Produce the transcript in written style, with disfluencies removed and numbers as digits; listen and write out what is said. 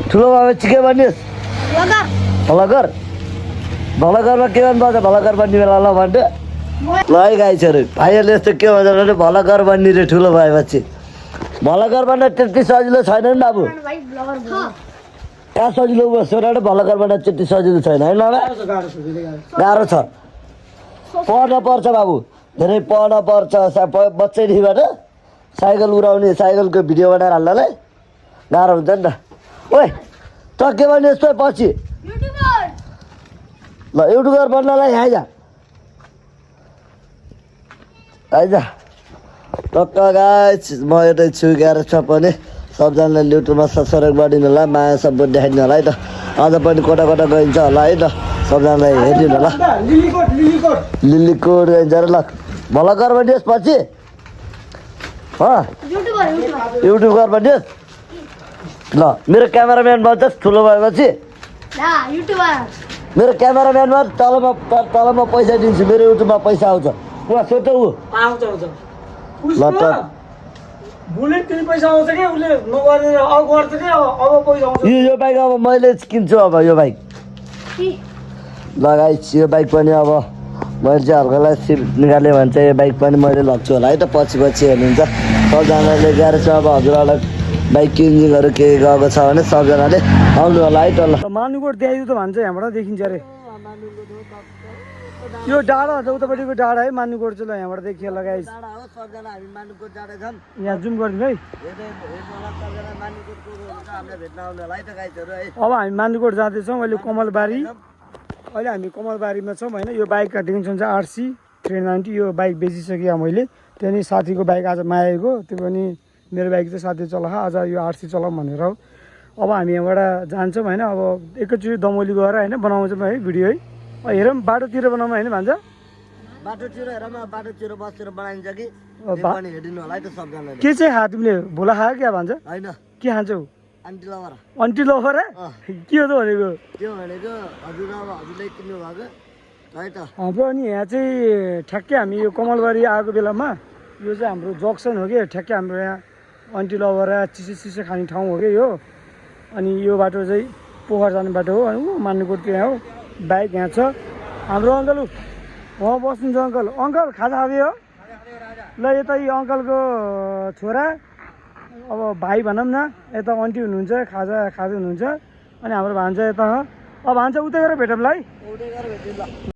ठुलो भएपछि के भन्नुहोस् भलगर भलगरमा के भन्नुपर्छ भलगर बन्ने बेला ल भन्नु ल है गाइसहरू भाइहरूले यस्तो के भन्छ भने भलगर बन्ने रे ठुलो भएपछि भलगर बन्न त्यति सजिलो छैन नि बाबु कहाँ सजिलो बस्छ र भलगर बन्न त्यति सजिलो छैन है गाह्रो छ पढ्न पर्छ बाबु धेरै पढ्न पर्छ बच्चैदेखिबाट साइकल उडाउने साइकलको भिडियो बनाएर हाल्नलाई गाह्रो हुन्छ नि त ओए त के भन्ने यस्तो पछि ल युट्युबर बन्नलाई आइज आइज टक्क गाइस म यतै छु 11 छ पनि सबजनाले युट्युबमा सब्सक्राइब गरिदिनु होला माया सपोर्ट देखाइदिनु होला है त आज पनि कता कता गइन्छ होला है त सबजनालाई हेरिदिनु होला लिलीकोट गइन्छ र ल भलगर बनियोस् पछि युट्युबर बनियोस् ल मेरो क्यामेराम्यान बन्छस् ठुलो भएपछि मेरो क्यामेराम्यानमा तलमा पैसा दिन्छु मेरो युट्युबमा पैसा आउँछ उहाँ सोध्छ ऊ आउँछ ल त बुलेट त्यही पैसा आउँछ कि उसले नगरेर अब गर्छ कि अब पैसा आउँछ यो बाइक अब मैले किन्छु अब यो बाइक लगाइस् यो बाइक पनि अब मैले चाहिँ हल्कालाई सिप निकालेँ भने चाहिँ यो बाइक पनि मैले लग्छु होला है त पछि हेर्नुहुन्छ सबजनाले ग्यारेज अब हजुरहरूलाई बाइक किनिङहरू के गएको छ भने सबजनाले आउनु होला है त ल मानुकोट द्याइदियो त भन्छ यहाँबाट देखिन्छ अरे यो डाँडा छ उतापट्टिको डाँडा है मानुकोट चाहिँ ल यहाँबाट देखियो लगाइस यहाँ जुम गरिदिनु है अब हामी मानुकोट जाँदैछौँ अहिले कमलबारी अहिले हामी कमलबारीमा छौँ होइन यो बाइक काटिदिन्छौँ चाहिँ आरसी 390 यो बाइक बेचिसकेँ मैले त्यहाँदेखि साथीको बाइक आज मागेको त्यो पनि मेरो बाइक चाहिँ साथी चला आज यो आरसी चलाऊँ भनेर हो अब हामी यहाँबाट जान्छौँ होइन अब एकैचोटि दमोली गएर होइन बनाउँछौँ है भिडियो है हेरौँ बाटोतिर बनाउँ होइन भन्छ बाटोतिर हेरौँ बाटोतिर बसेर बनाइन्छ कि हेरिदिनु होला है त सबजनाले के चाहिँ खा तिमीले भोला खायो क्या भन्छ होइन के खान्छौ आन्टी लभर के हो त भनेको त्यो भनेको हजुर अब हजुरले किन्नु भएको है त हाम्रो अनि यहाँ चाहिँ ठ्याक्कै हामी यो कमलबारी आएको बेलामा यो चाहिँ हाम्रो जक्सन हो कि ठ्याक्कै हाम्रो यहाँ आन्टी लभर चिसो खाने ठाउँ हो कि यो अनि यो बाटो चाहिँ पोखर जाने बाटो हो अनि मानुकोटको यहाँ हो बाइक यहाँ छ हाम्रो अङ्कल उहाँ बस्नुहुन्छ अङ्कल खाजा खाबे हो ल यता यो अङ्कलको छोरा अब भाइ भनौँ न यता आन्टी हुनुहुन्छ खाजा खाँदै हुनुहुन्छ अनि हाम्रो भान्जा यता अब भान्जा उतै गएर भेटौँला है